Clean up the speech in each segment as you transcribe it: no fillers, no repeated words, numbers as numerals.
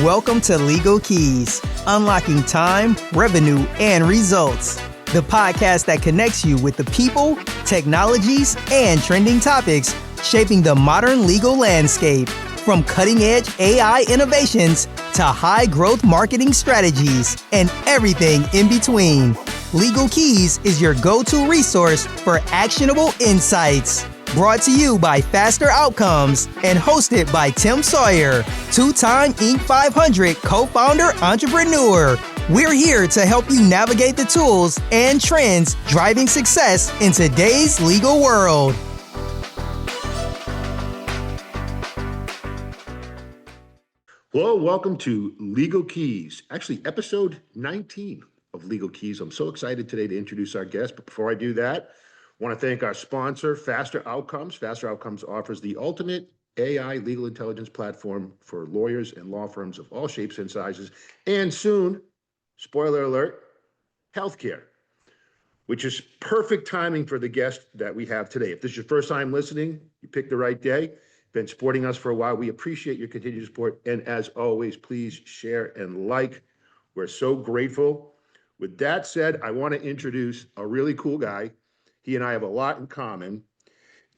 Welcome to Legal Keys, unlocking time, revenue, and results. The podcast that connects you with the people, technologies, and trending topics shaping the modern legal landscape. From cutting-edge AI innovations to high-growth marketing strategies and everything in between. Legal Keys is your go-to resource for actionable insights. Brought to you by Faster Outcomes and hosted by Tim Sawyer, two-time Inc. 500 co-founder entrepreneur. We're here to help you navigate the tools and trends driving success in today's legal world. Hello, welcome to Legal Keys, actually episode 19 of Legal Keys. I'm so excited today to introduce our guest, but before I do that, I want to thank our sponsor, Faster Outcomes. Faster Outcomes offers the ultimate AI legal intelligence platform for lawyers and law firms of all shapes and sizes, and soon, spoiler alert, healthcare, which is perfect timing for the guest that we have today. If this is your first time listening, you picked the right day. Been supporting us for a while. We appreciate your continued support. And as always, please share and like. We're so grateful. With that said, I want to introduce a really cool guy. He and I have a lot in common.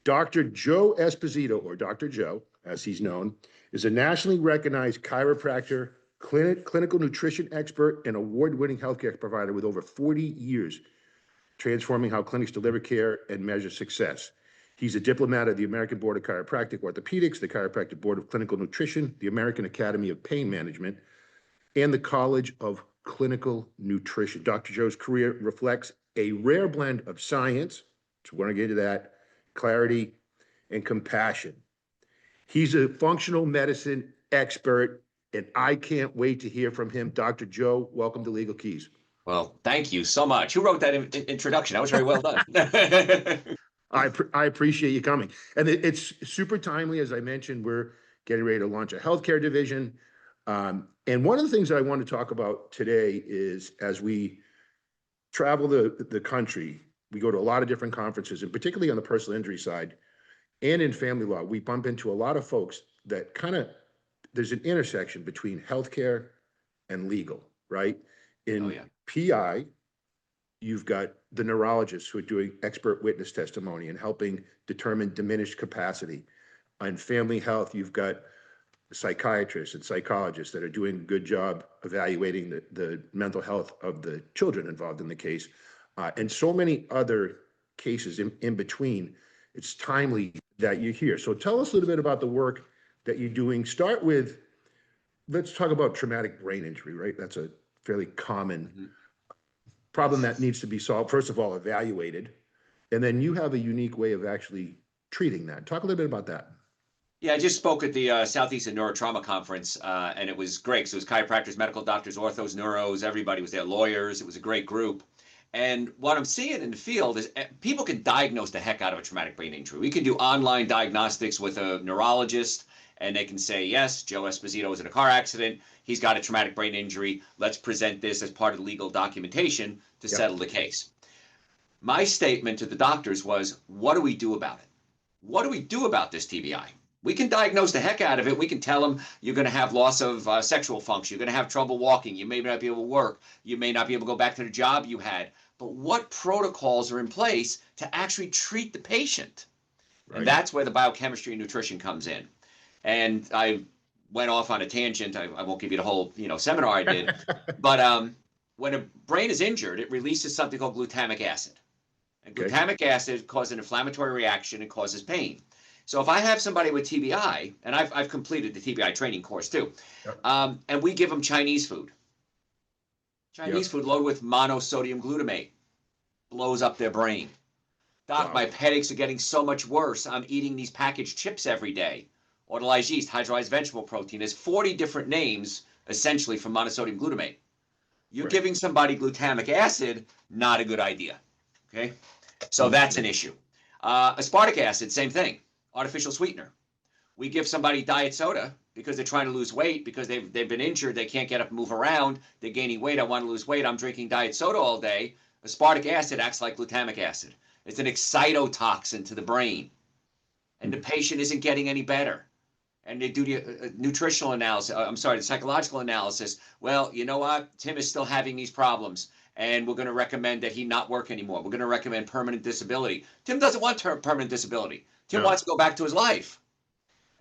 Dr. Joe Esposito, or Dr. Joe, as he's known, is a nationally recognized chiropractor, clinical nutrition expert, and award-winning healthcare provider with over 40 years transforming how clinics deliver care and measure success. He's a diplomat of the American Board of Chiropractic Orthopedics, the Chiropractic Board of Clinical Nutrition, the American Academy of Pain Management, and the College of Clinical Nutrition. Dr. Joe's career reflects a rare blend of science, so we're going to get into that, clarity, and compassion. He's a functional medicine expert, and I can't wait to hear from him. Dr. Joe, welcome to Legal Keys. Well, thank you so much. Who wrote that introduction? That was very well done. I appreciate you coming. And it's super timely. As I mentioned, we're getting ready to launch a healthcare division. And one of the things that I want to talk about today is as we travel the country, we go to a lot of different conferences, and particularly on the personal injury side and in family law, we bump into a lot of folks that there's an intersection between healthcare and legal, right? In PI, you've got the neurologists who are doing expert witness testimony and helping determine diminished capacity. In family health, you've got psychiatrists and psychologists that are doing a good job evaluating the mental health of the children involved in the case, and so many other cases in between. It's timely that you're here. So tell us a little bit about the work that you're doing. Start with, let's talk about traumatic brain injury, right? That's a fairly common problem that needs to be solved. First of all, evaluated, and then you have a unique way of actually treating that. Talk a little bit about that. Yeah, I just spoke at the Southeastern Neurotrauma Conference, and it was great. So it was chiropractors, medical doctors, orthos, neuros, everybody was there, lawyers. It was a great group. And what I'm seeing in the field is people can diagnose the heck out of a traumatic brain injury. We can do online diagnostics with a neurologist, and they can say, yes, Joe Esposito was in a car accident. He's got a traumatic brain injury. Let's present this as part of the legal documentation to settle the case. My statement to the doctors was, what do we do about it? What do we do about this TBI? We can diagnose the heck out of it. We can tell them you're going to have loss of sexual function. You're going to have trouble walking. You may not be able to work. You may not be able to go back to the job you had. But what protocols are in place to actually treat the patient? Right. And that's where the biochemistry and nutrition comes in. And I went off on a tangent. I won't give you the whole seminar I did. But when a brain is injured, it releases something called glutamic acid. And glutamic acid causes an inflammatory reaction and causes pain. So if I have somebody with TBI, and I've completed the TBI training course too, and we give them Chinese food. Chinese food loaded with monosodium glutamate blows up their brain. Doc, my headaches are getting so much worse. I'm eating these packaged chips every day. Autolyzed yeast, hydrolyzed vegetable protein. There's 40 different names, essentially, for monosodium glutamate. You're giving somebody glutamic acid, not a good idea. Okay? So that's an issue. Aspartic acid, same thing. Artificial sweetener. We give somebody diet soda because they're trying to lose weight, because they've been injured, they can't get up and move around, they're gaining weight, I want to lose weight, I'm drinking diet soda all day. Aspartic acid acts like glutamic acid. It's an excitotoxin to the brain. And the patient isn't getting any better. and they do the nutritional analysis. The psychological analysis. Well, you know what? Tim is still having these problems, and we're going to recommend that he not work anymore. We're going to recommend permanent disability. Tim doesn't want permanent disability. Tim wants to go back to his life.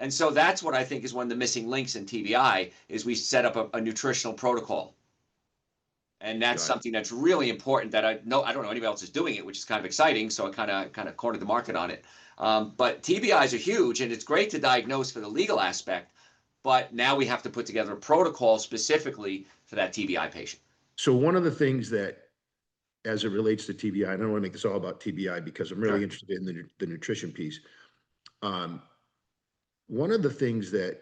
And so that's what I think is one of the missing links in TBI is we set up a nutritional protocol. And that's something that's really important that I don't know anybody else is doing it, which is kind of exciting. So I kind of cornered the market on it. But TBIs are huge, and it's great to diagnose for the legal aspect. But now we have to put together a protocol specifically for that TBI patient. So one of the things that, as it relates to TBI, I don't want to make this all about TBI because I'm really interested in the nutrition piece. One of the things that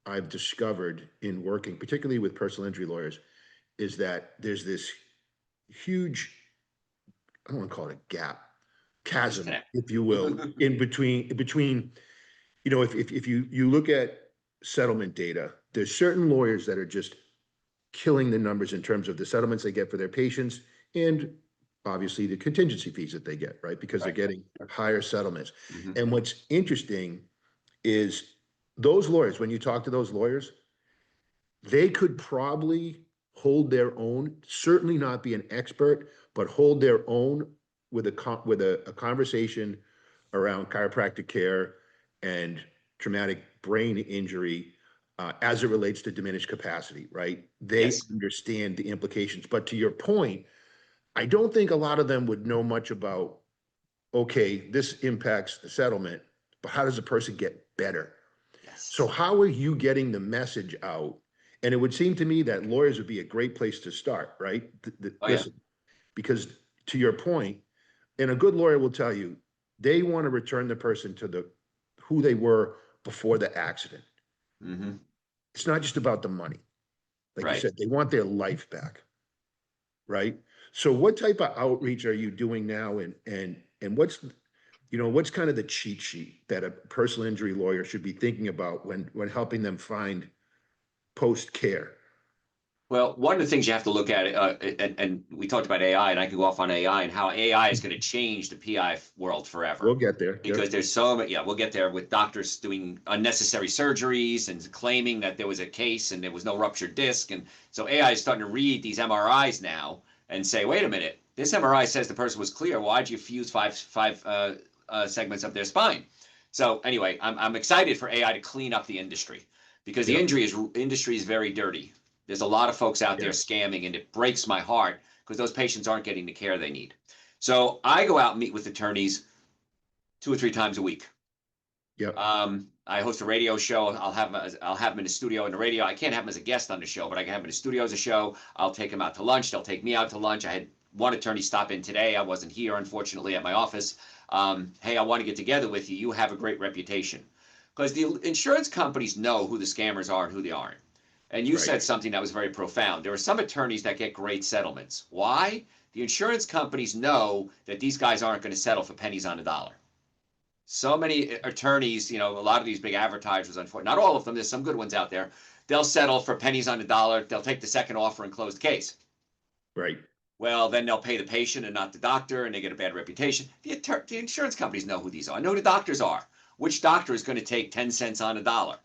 I've discovered in working, particularly with personal injury lawyers, is that there's this huge, I don't want to call it a gap, chasm, if you will, in between, you know, if you look at settlement data, there's certain lawyers that are just killing the numbers in terms of the settlements they get for their patients and obviously the contingency fees that they get, right? Because they're getting higher settlements. And what's interesting is those lawyers, when you talk to those lawyers, they could probably hold their own, certainly not be an expert, but hold their own with a conversation around chiropractic care and traumatic brain injury as it relates to diminished capacity, right? They understand the implications. But to your point, I don't think a lot of them would know much about, okay, this impacts the settlement, but how does a person get better? So how are you getting the message out? And it would seem to me that lawyers would be a great place to start, right? Listen, because to your point, and a good lawyer will tell you, they want to return the person to who they were before the accident. It's not just about the money. Like you said, they want their life back, right? So what type of outreach are you doing now? And what's kind of the cheat sheet that a personal injury lawyer should be thinking about when helping them find post-care? Well, one of the things you have to look at, and we talked about AI, and I could go off on AI and how AI is going to change the PI world forever. We'll get there. Because there's so many, we'll get there with doctors doing unnecessary surgeries and claiming that there was a case and there was no ruptured disc. And so AI is starting to read these MRIs now and say, wait a minute, this MRI says the person was clear. Why'd you fuse five segments of their spine? So anyway, I'm excited for AI to clean up the industry because the industry is very dirty. There's a lot of folks out there scamming, and it breaks my heart because those patients aren't getting the care they need. So I go out and meet with attorneys 2 or 3 times a week. I host a radio show. I'll have them in the studio in the radio. I can't have them as a guest on the show, but I can have them in the studio as a show. I'll take them out to lunch. They'll take me out to lunch. I had one attorney stop in today. I wasn't here, unfortunately, at my office. Hey, I want to get together with you. You have a great reputation. Because the insurance companies know who the scammers are and who they aren't. And you said something that was very profound. There are some attorneys that get great settlements. Why? The insurance companies know that these guys aren't going to settle for pennies on the dollar. So many attorneys, a lot of these big advertisers, unfortunately, not all of them, there's some good ones out there, they'll settle for pennies on the dollar. They'll take the second offer and close the case. Right. Well, then they'll pay the patient and not the doctor, and they get a bad reputation. The insurance companies know who these are. I know who the doctors are. Which doctor is going to take 10 cents on a dollar?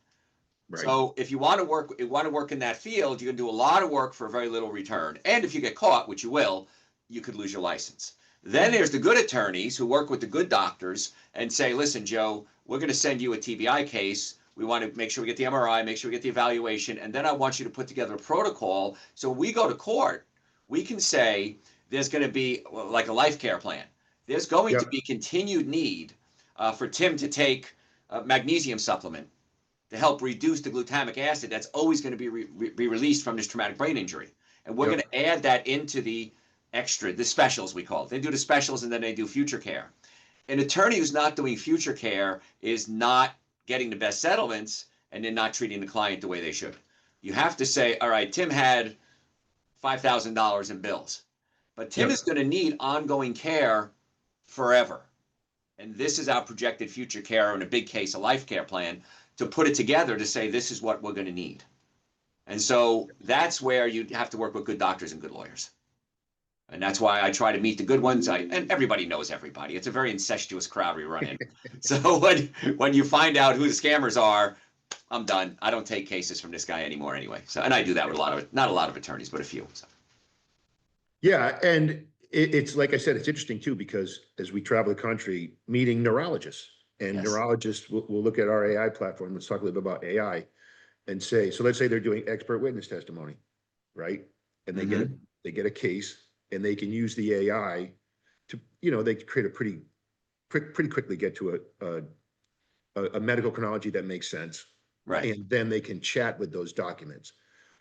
Right. So if you want to work in that field, you're going to do a lot of work for very little return. And if you get caught, which you will, you could lose your license. Then there's the good attorneys who work with the good doctors and say, listen, Joe, we're going to send you a TBI case. We want to make sure we get the MRI, make sure we get the evaluation, and then I want you to put together a protocol. So when we go to court, we can say there's going to be like a life care plan. There's going to be continued need for Tim to take a magnesium supplement to help reduce the glutamic acid that's always going to be released from this traumatic brain injury. And we're going to add that into the specials we call it. They do the specials and then they do future care. An attorney who's not doing future care is not getting the best settlements and then not treating the client the way they should. You have to say, all right, Tim had $5,000 in bills, but Tim is going to need ongoing care forever. And this is our projected future care in a big case, a life care plan, to put it together to say this is what we're going to need. And so that's where you have to work with good doctors and good lawyers. And that's why I try to meet the good ones. And everybody knows everybody. It's a very incestuous crowd we run in. So when you find out who the scammers are, I'm done. I don't take cases from this guy anymore anyway. So, and I do that with not a lot of attorneys, but a few. So. Yeah, and it's like I said, it's interesting too, because as we travel the country, meeting neurologists and Yes. neurologists will look at our AI platform. Let's talk a little bit about AI and say, so let's say they're doing expert witness testimony, right? And they get a case and they can use the AI to, they create a pretty quickly get to a medical chronology that makes sense. Right. And then they can chat with those documents.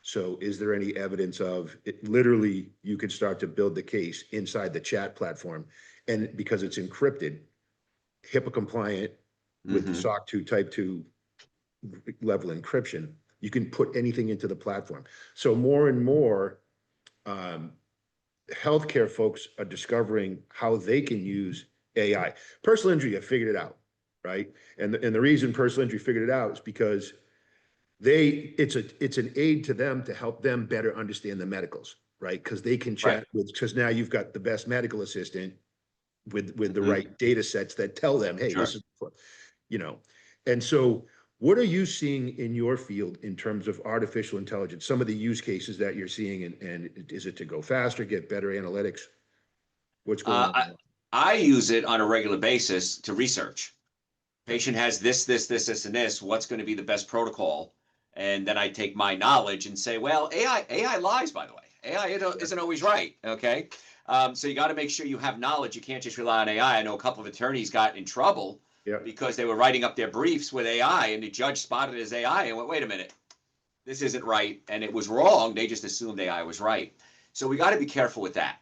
So is there any evidence of it? Literally, you could start to build the case inside the chat platform. And because it's encrypted, HIPAA compliant with the SOC 2 type 2 level encryption, you can put anything into the platform. So more and more healthcare folks are discovering how they can use AI. Personal injury have figured it out, right? And the reason personal injury figured it out is because it's an aid to them to help them better understand the medicals, right? Because they can chat with, because now you've got the best medical assistant with the right data sets that tell them, hey, this is, and so what are you seeing in your field in terms of artificial intelligence? Some of the use cases that you're seeing, and is it to go faster, get better analytics? What's going on? I use it on a regular basis to research. Patient has this, and this. What's going to be the best protocol? And then I take my knowledge and say, well, AI lies, by the way. AI isn't always right. Okay. So you got to make sure you have knowledge. You can't just rely on AI. I know a couple of attorneys got in trouble because they were writing up their briefs with AI, and the judge spotted it as AI and went, wait a minute, this isn't right. And it was wrong. They just assumed AI was right. So we got to be careful with that.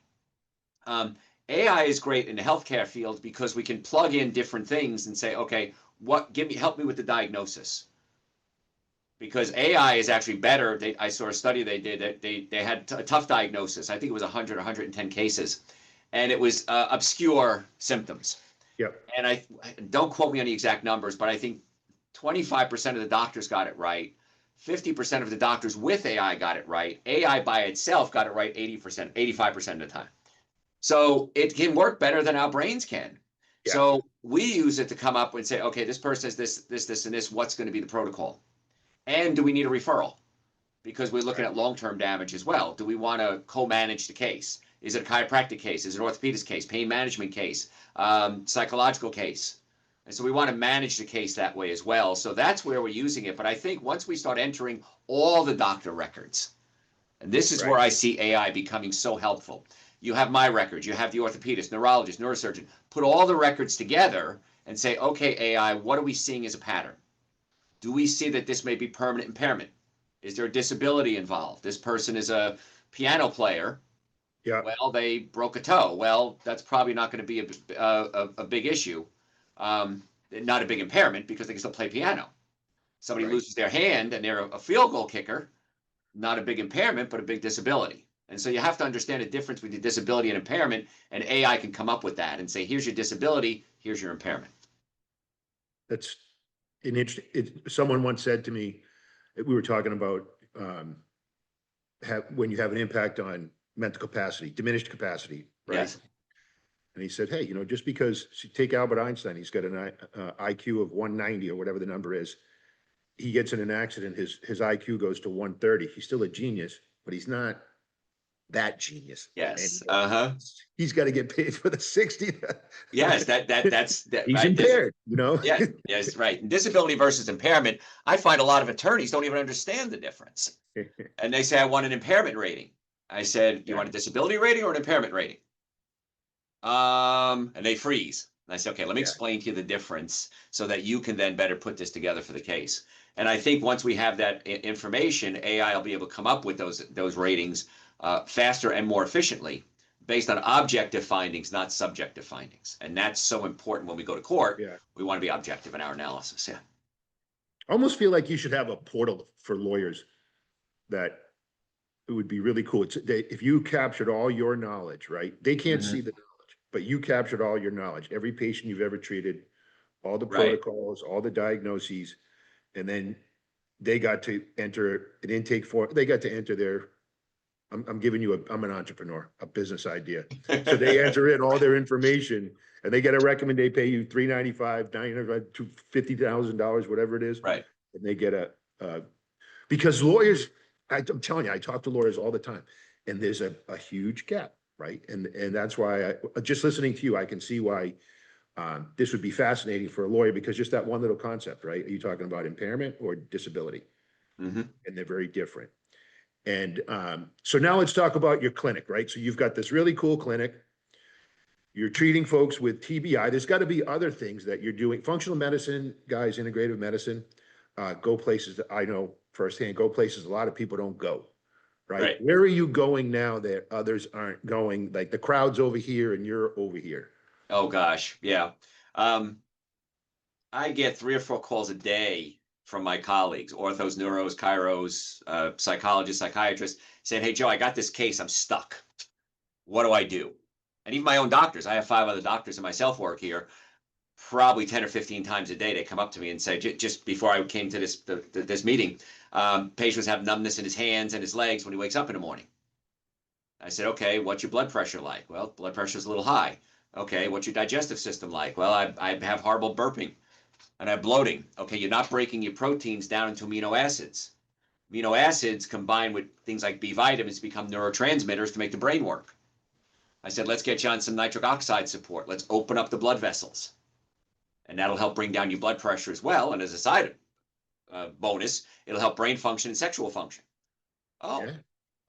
AI is great in the healthcare field because we can plug in different things and say, okay, help me with the diagnosis. Because AI is actually better. I saw a study they did. They had a tough diagnosis. I think it was 100, 110 cases, and it was obscure symptoms. Yep. And I don't quote me on the exact numbers, but I think 25% of the doctors got it right. 50% of the doctors with AI got it right. AI by itself got it right 80%, 85% of the time. So it can work better than our brains can. Yeah. So we use it to come up and say, okay, this person has this, and this. What's going to be the protocol? And do we need a referral? Because we're looking at long-term damage as well. Do we want to co-manage the case? Is it a chiropractic case? Is it an orthopedics case? Pain management case? Psychological case? And so we want to manage the case that way as well. So that's where we're using it. But I think once we start entering all the doctor records, and this is where I see AI becoming so helpful. You have my records. You have the orthopedist, neurologist, neurosurgeon. Put all the records together and say, okay, AI, what are we seeing as a pattern? Do we see that this may be permanent impairment? Is there a disability involved? This person is a piano player. Yeah. Well, they broke a toe. Well, that's probably not going to be a big issue. Not a big impairment because they can still play piano. Somebody loses their hand and they're a field goal kicker. Not a big impairment, but a big disability. And so you have to understand the difference between disability and impairment, and AI can come up with that and say, here's your disability, here's your impairment. That's an interesting. Someone once said to me, we were talking about when you have an impact on mental capacity, diminished capacity, right? Yes. And he said, hey, just because take Albert Einstein, he's got an IQ of 190 or whatever the number is. He gets in an accident, his IQ goes to 130. He's still a genius, but he's not that genius. Yes. He's got to get paid for the 60. Yes, that's he's right. impaired, Yes, right. And disability versus impairment, I find a lot of attorneys don't even understand the difference. And they say, I want an impairment rating. I said, you want a disability rating or an impairment rating? And they freeze. And I said, okay, let me explain to you the difference so that you can then better put this together for the case. And I think once we have that information, AI will be able to come up with those ratings faster and more efficiently based on objective findings, not subjective findings. And that's so important when we go to court. Yeah. We want to be objective in our analysis. Yeah. I almost feel like you should have a portal for lawyers that it would be really cool. If you captured all your knowledge, right? They can't see the knowledge, but you captured all your knowledge, every patient you've ever treated, all the protocols, all the diagnoses, and then they got to enter an intake form. They got to enter their, I'm giving you I'm an entrepreneur, a business idea. So they enter in all their information and they get a recommend, they pay you $395, $900, $50,000, whatever it is. Right. and they get because lawyers, I'm telling you, I talk to lawyers all the time, and there's a huge gap, right? And that's why just listening to you, I can see why this would be fascinating for a lawyer, because just that one little concept, right? Are you talking about impairment or disability? Mm-hmm. And they're very different. And so now let's talk about your clinic, right? So you've got this really cool clinic. You're treating folks with TBI. There's got to be other things that you're doing. Functional medicine, guys, integrative medicine, go places that I know firsthand, go places a lot of people don't go, right? Right. Where are you going now that others aren't going? Like the crowd's over here and you're over here. Oh gosh, yeah. I get 3 or 4 calls a day from my colleagues, orthos, neuros, chiros, psychologists, psychiatrists, saying, "Hey Joe, I got this case. I'm stuck. What do I do?" And even my own doctors, I have 5 other doctors and myself work here. Probably 10 or 15 times a day, they come up to me and say, just before I came to this meeting, patients have numbness in his hands and his legs when he wakes up in the morning. I said, okay, what's your blood pressure like? Well, blood pressure is a little high. Okay, what's your digestive system like? Well, I have horrible burping and I have bloating. Okay, you're not breaking your proteins down into amino acids. Amino acids combined with things like B vitamins become neurotransmitters to make the brain work. I said, let's get you on some nitric oxide support. Let's open up the blood vessels. And that'll help bring down your blood pressure as well. And as a side bonus, it'll help brain function and sexual function. Oh, Yeah.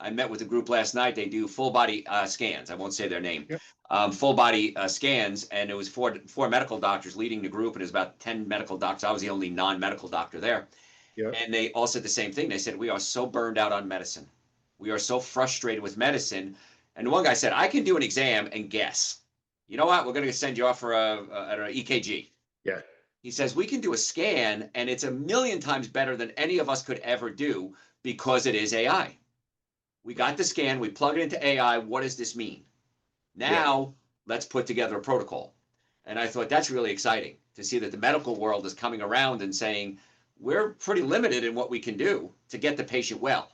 I met with a group last night. They do full body scans. I won't say their name. Yep. Full body scans, and it was four medical doctors leading the group, and it was about 10 medical doctors. I was the only non-medical doctor there. Yep. And they all said the same thing. They said, we are so burned out on medicine. We are so frustrated with medicine. And one guy said, I can do an exam and guess. You know what? We're going to send you off for an EKG. Yeah. He says, we can do a scan, and it's 1,000,000 times better than any of us could ever do because it is AI. We got the scan, we plug it into AI. What does this mean? Now, let's put together a protocol. And I thought that's really exciting to see that the medical world is coming around and saying, we're pretty limited in what we can do to get the patient well.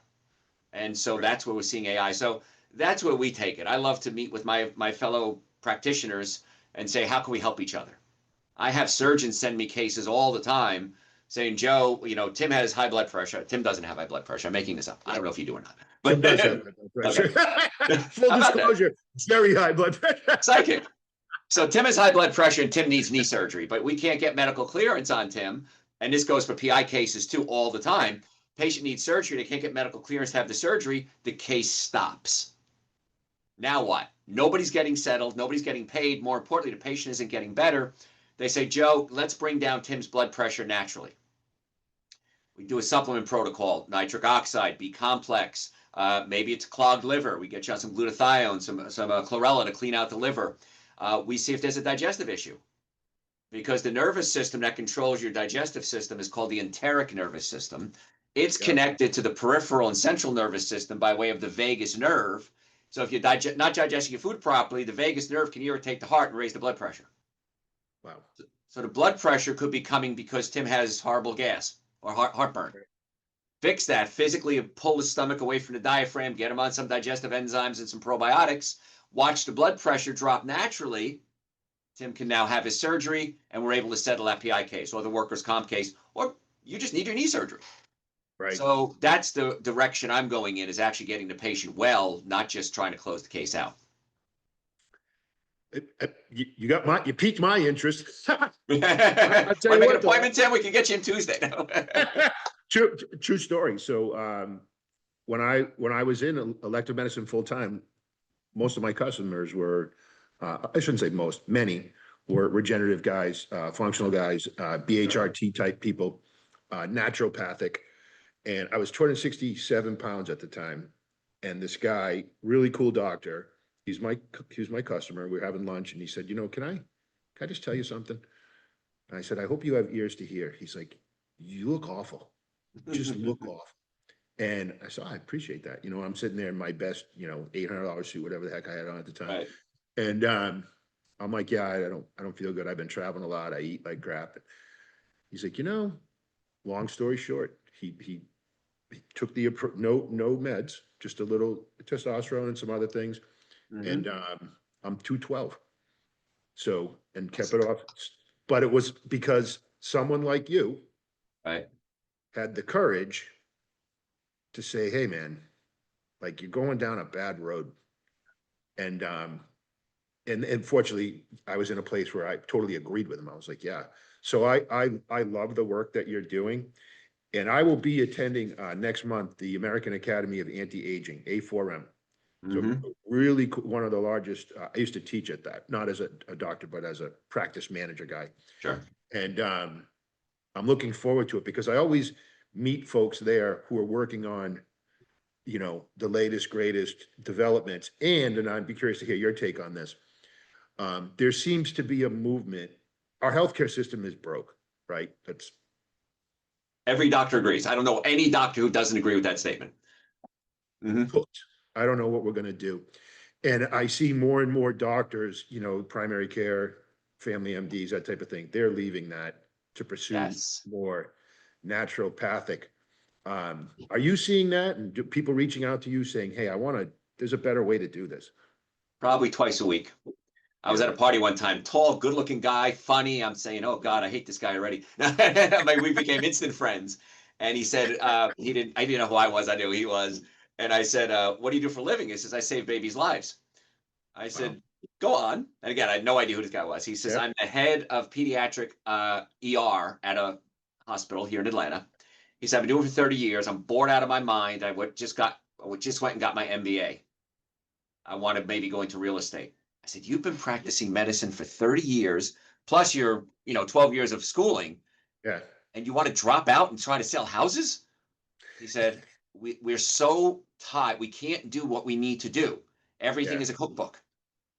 And so that's where we're seeing AI. So that's where we take it. I love to meet with my fellow practitioners and say, how can we help each other? I have surgeons send me cases all the time saying, Joe, Tim has high blood pressure. Tim doesn't have high blood pressure. I'm making this up. I don't know if you do or not. But Tim does have high blood pressure. Okay. Full disclosure, it's very high blood pressure. Psychic. So Tim has high blood pressure and Tim needs knee surgery, but we can't get medical clearance on Tim. And this goes for PI cases too all the time. Patient needs surgery. They can't get medical clearance to have the surgery. The case stops. Now what? Nobody's getting settled. Nobody's getting paid. More importantly, the patient isn't getting better. They say, Joe, let's bring down Tim's blood pressure naturally. We do a supplement protocol, nitric oxide, B complex. Maybe it's clogged liver. We get you on some glutathione, some chlorella to clean out the liver. We see if there's a digestive issue. Because the nervous system that controls your digestive system is called the enteric nervous system. It's connected to the peripheral and central nervous system by way of the vagus nerve. So if you're not digesting your food properly, the vagus nerve can irritate the heart and raise the blood pressure. Wow. So the blood pressure could be coming because Tim has horrible gas or heartburn. Fix that physically, pull the stomach away from the diaphragm, get him on some digestive enzymes and some probiotics, watch the blood pressure drop naturally. Tim can now have his surgery and we're able to settle that PI case or the workers' comp case, or you just need your knee surgery. Right. So that's the direction I'm going in, is actually getting the patient well, not just trying to close the case out. You piqued my interest. Want to make an appointment, Tim? We can get you in Tuesday. True story. So when I was in elective medicine full time, most of my customers were, I shouldn't say most, many were regenerative guys, functional guys, BHRT type people, naturopathic. And I was 267 pounds at the time. And this guy, really cool doctor, he was my customer. We were having lunch and he said, can I just tell you something? And I said, I hope you have ears to hear. He's like, you look awful. Just look awful. And I said, I appreciate that. I'm sitting there in my best, $800 suit, whatever the heck I had on at the time. Right. And I'm like, yeah, I don't feel good. I've been traveling a lot. I eat like crap. He's like, long story short, he took the no meds, just a little testosterone and some other things. Mm-hmm. And I'm 212. So, and kept it off. But it was because someone like you, right, had the courage to say, hey, man, like you're going down a bad road. And fortunately, I was in a place where I totally agreed with him. I was like, yeah. So I love the work that you're doing. And I will be attending next month the American Academy of Anti-Aging, A4M. So really one of the largest, I used to teach at that, not as a doctor, but as a practice manager guy. Sure. And I'm looking forward to it because I always meet folks there who are working on, the latest, greatest developments. And I'd be curious to hear your take on this. There seems to be a movement. Our healthcare system is broke, right? That's Every doctor agrees. I don't know any doctor who doesn't agree with that statement. cooked. I don't know what we're going to do. And I see more and more doctors, primary care, family MDs, that type of thing. They're leaving that to pursue more naturopathic. Are you seeing that? And do people reaching out to you saying, hey, there's a better way to do this? Probably twice a week. I was at a party one time, tall, good looking guy, funny. I'm saying, oh God, I hate this guy already. We became instant friends. And he said, I didn't know who I was. I knew who he was. And I said, what do you do for a living? He says, I save babies' lives. I said, go on. And again, I had no idea who this guy was. He says, I'm the head of pediatric ER at a hospital here in Atlanta. He said, I've been doing it for 30 years. I'm bored out of my mind. I just went and got my MBA. I want to maybe go into real estate. I said, you've been practicing medicine for 30 years, plus your, 12 years of schooling. Yeah. And you want to drop out and try to sell houses? He said, we're so tied. We can't do what we need to do. Everything is a cookbook.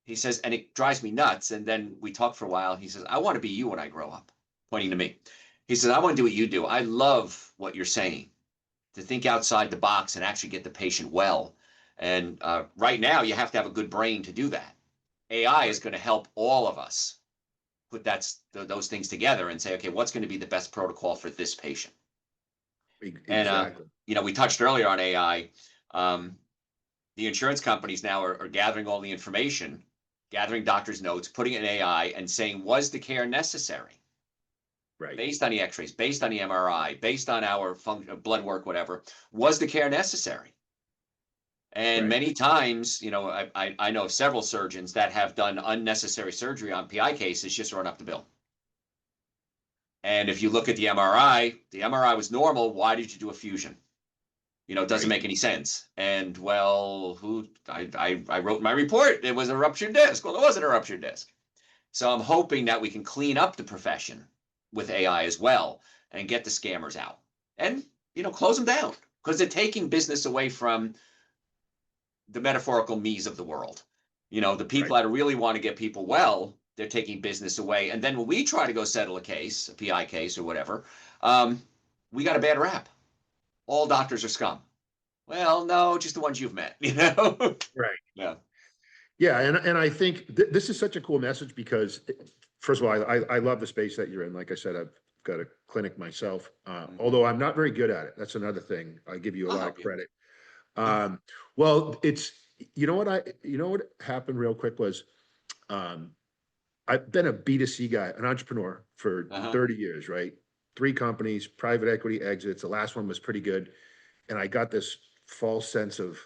He says, and it drives me nuts. And then we talked for a while. He says, I want to be you when I grow up, pointing to me. He says, I want to do what you do. I love what you're saying, to think outside the box and actually get the patient well. And right now, you have to have a good brain to do that. AI is going to help all of us put those things together and say, okay, what's going to be the best protocol for this patient? Exactly. And, we touched earlier on AI. The insurance companies now are gathering all the information, gathering doctors' notes, putting it in AI and saying, was the care necessary? Right. Based on the x-rays, based on the MRI, based on our blood work, whatever, was the care necessary? And many times, I know of several surgeons that have done unnecessary surgery on PI cases just to run up the bill. And if you look at the MRI was normal. Why did you do a fusion? It doesn't make any sense. And well, I wrote in my report, it was a ruptured disc. Well, it wasn't a ruptured disc. So I'm hoping that we can clean up the profession with AI as well and get the scammers out and, close them down, because they're taking business away from the metaphorical me's of the world. The people that really want to get people well, they're taking business away. And then when we try to go settle a case, a PI case or whatever, we got a bad rap. All doctors are scum. Well, no, just the ones you've met, Right. Yeah. Yeah. And I think this is such a cool message because, first of all, I love the space that you're in. Like I said, I've got a clinic myself, although I'm not very good at it. That's another thing. I give you a lot of credit. Well, it's, what happened real quick was, I've been a B2C guy, an entrepreneur for 30 years, right? 3 companies, private equity exits. The last one was pretty good. And I got this false sense of,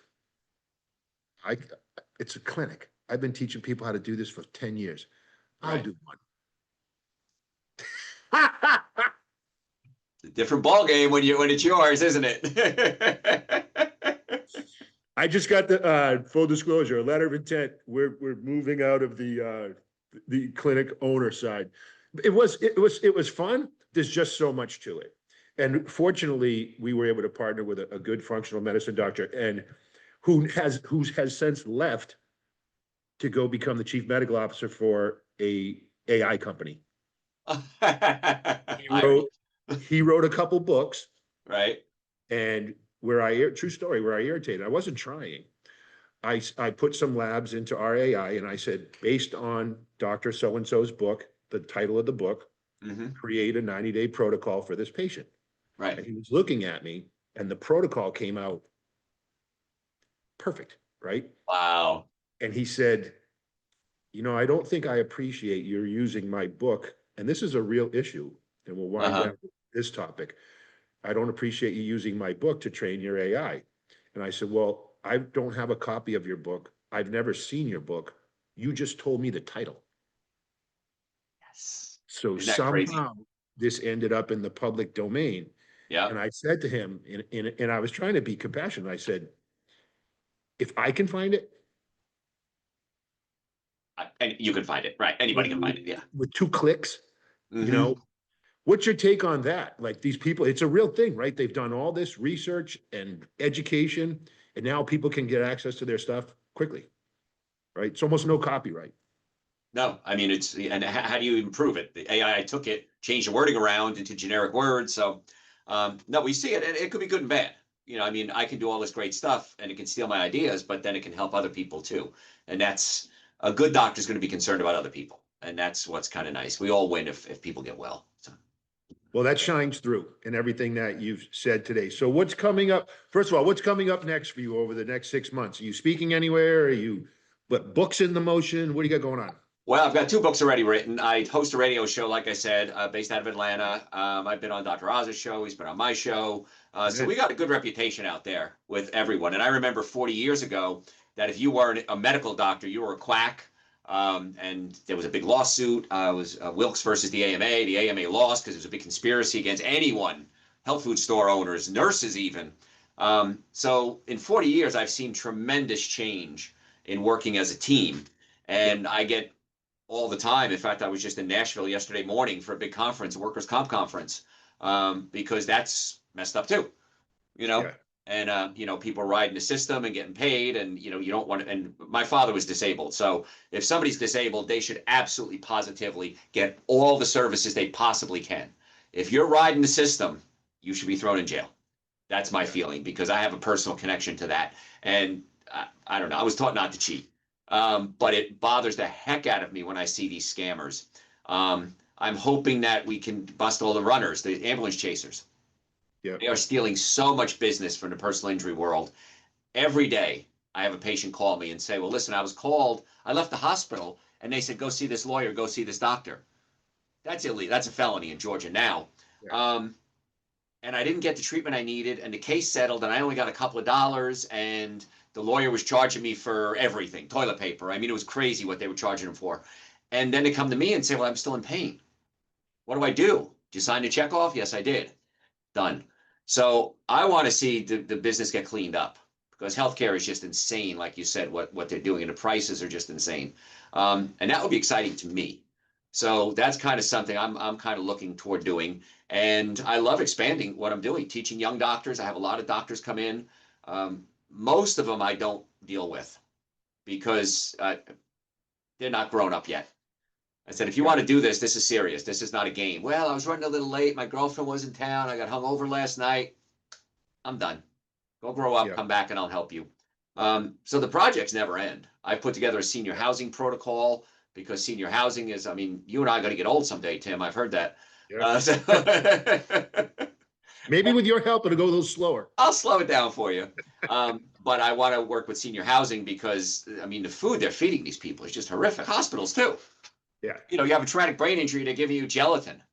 it's a clinic. I've been teaching people how to do this for 10 years. I'll do one. It's a different ball game when it's yours, isn't it? I just got the full disclosure, a letter of intent. We're moving out of the clinic owner side. It was fun. There's just so much to it. And fortunately, we were able to partner with a good functional medicine doctor and who has since left to go become the chief medical officer for a AI company. He wrote a couple books. Right. And true story, where I irritated, I wasn't trying. I put some labs into our AI and I said, based on Dr. So-and-so's book, the title of the book, create a 90-day protocol for this patient. Right. And he was looking at me and the protocol came out perfect, right? Wow. And he said, I don't think I appreciate you're using my book. And this is a real issue. And we'll wind down with this topic. I don't appreciate you using my book to train your AI. And I said, well, I don't have a copy of your book. I've never seen your book. You just told me the title. Yes. So Isn't that crazy? somehow this ended up in the public domain. Yeah. And I said to him, and I was trying to be compassionate. I said, if I can find it And you can find it, right? Anybody can find it. Yeah. with 2 clicks, you Mm-hmm. know, what's your take on that? Like these people, it's a real thing, right? They've done all this research and education, and now people can get access to their stuff quickly, right? It's almost no copyright. No, I mean, and how do you improve it? The AI took it, changed the wording around into generic words. So, no, we see it, and it could be good and bad. I mean, I can do all this great stuff and it can steal my ideas, but then it can help other people too. And that's a good doctor is going to be concerned about other people. And that's what's kind of nice. We all win if people get well. So. Well, that shines through in everything that you've said today. So what's coming up? First of all, what's coming up next for you over the next 6 months? Are you speaking anywhere? Are you, books in the motion? What do you got going on? Well, I've got 2 books already written. I host a radio show, like I said, based out of Atlanta. I've been on Dr. Oz's show. He's been on my show. So we got a good reputation out there with everyone. And I remember 40 years ago that if you weren't a medical doctor, you were a quack. And there was a big lawsuit. It was Wilkes versus the AMA. The AMA lost because it was a big conspiracy against anyone, health food store owners, nurses even. So in 40 years, I've seen tremendous change in working as a team. And I get all the time. In fact, I was just in Nashville yesterday morning for a big conference, a workers' comp conference, because that's messed up too, Yeah. and, people riding the system and getting paid and, you don't want to, and my father was disabled. So if somebody's disabled, they should absolutely positively get all the services they possibly can. If you're riding the system, you should be thrown in jail. That's my feeling because I have a personal connection to that. And I don't know, I was taught not to cheat. But it bothers the heck out of me when I see these scammers. I'm hoping that we can bust all the runners, the ambulance chasers. Yeah. They are stealing so much business from the personal injury world. Every day I have a patient call me and say, well, listen, I was called, I left the hospital and they said, go see this lawyer, go see this doctor. That's illegal. That's a felony in Georgia now. Yeah. And I didn't get the treatment I needed and the case settled and I only got a couple of dollars and the lawyer was charging me for everything, toilet paper. I mean, it was crazy what they were charging him for. And then they come to me and say, well, I'm still in pain. What do I do? Did you sign the check off? Yes, I did. Done. So I want to see the business get cleaned up because healthcare is just insane. Like you said, what they're doing and the prices are just insane. And that would be exciting to me. So that's kind of something I'm kind of looking toward doing. And I love expanding what I'm doing, teaching young doctors. I have a lot of doctors come in. Most of them I don't deal with because they're not grown up yet. I said, if you want to do this, this is serious. This is not a game. Well, I was running a little late. My girlfriend was in town. I got hung over last night. I'm done. Go grow up, come back, and I'll help you. So the projects never end. I put together a senior housing protocol because senior housing is, I mean, you and I are going to get old someday, Tim. I've heard that. Yeah. Maybe with your help, it'll go a little slower. I'll slow it down for you. But I want to work with senior housing because, I mean, the food they're feeding these people is just horrific. Hospitals, too. Yeah. You have a traumatic brain injury, they're giving you gelatin.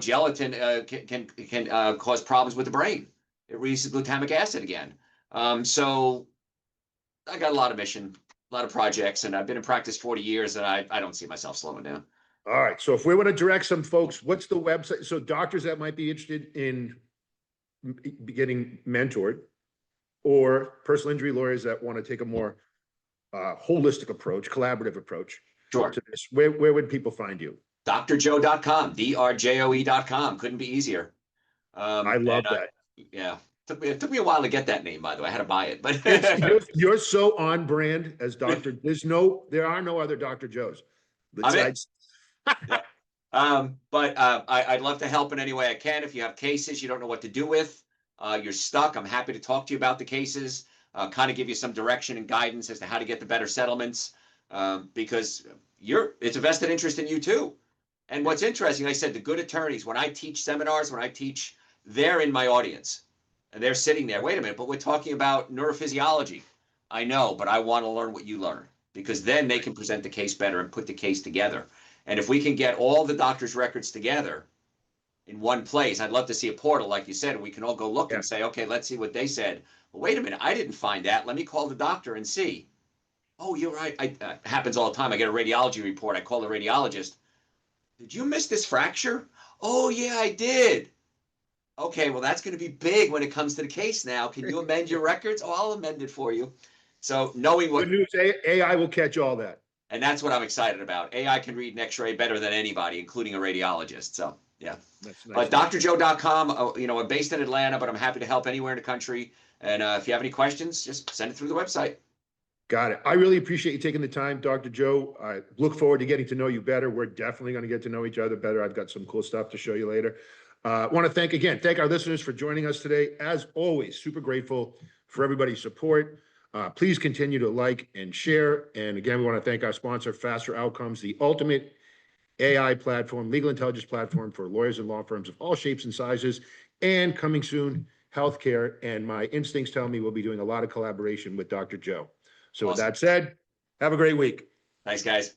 Gelatin can cause problems with the brain. It releases glutamic acid again. So I got a lot of mission, a lot of projects, and I've been in practice 40 years, and I don't see myself slowing down. All right. So if we want to direct some folks, what's the website? So doctors that might be interested in getting mentored or personal injury lawyers that want to take a more holistic approach, collaborative approach Sure. to this, where would people find you? drjoe.com, drjoe.com. Couldn't be easier. I love that. Yeah. It took me a while to get that name, by the way. I had to buy it, but you're so on brand as Dr. There are no other Dr. Joes. Besides. But I'd love to help in any way I can. If you have cases you don't know what to do with, you're stuck, I'm happy to talk to you about the cases, kind of give you some direction and guidance as to how to get the better settlements, because it's a vested interest in you too. And what's interesting, I said, the good attorneys, when I teach seminars, they're in my audience and they're sitting there. Wait a minute, but we're talking about neurophysiology. I know, but I want to learn what you learn because then they can present the case better and put the case together. And if we can get all the doctors' records together, in one place. I'd love to see a portal, like you said, and we can all go look Yeah. and say, okay, let's see what they said. Well, wait a minute, I didn't find that. Let me call the doctor and see. Oh, you're right. Happens all the time. I get a radiology report. I call the radiologist. Did you miss this fracture? Oh, yeah, I did. Okay, well, that's going to be big when it comes to the case now. Can you amend your records? Oh, I'll amend it for you. So knowing what, Good news, AI will catch all that. and that's what I'm excited about. AI can read an X-ray better than anybody, including a radiologist. So yeah. That's nice. But drjoe.com, you know, I'm based in Atlanta, but I'm happy to help anywhere in the country. And if you have any questions, just send it through the website. Got it. I really appreciate you taking the time, Dr. Joe. I look forward to getting to know you better. We're definitely going to get to know each other better. I've got some cool stuff to show you later. Want to thank our listeners for joining us today. As always, super grateful for everybody's support. Please continue to like and share. And again, we want to thank our sponsor, Faster Outcomes, the ultimate AI platform, legal intelligence platform for lawyers and law firms of all shapes and sizes, and coming soon, healthcare. And my instincts tell me we'll be doing a lot of collaboration with Dr. Joe. So with Awesome. that said, have a great week. Thanks, guys.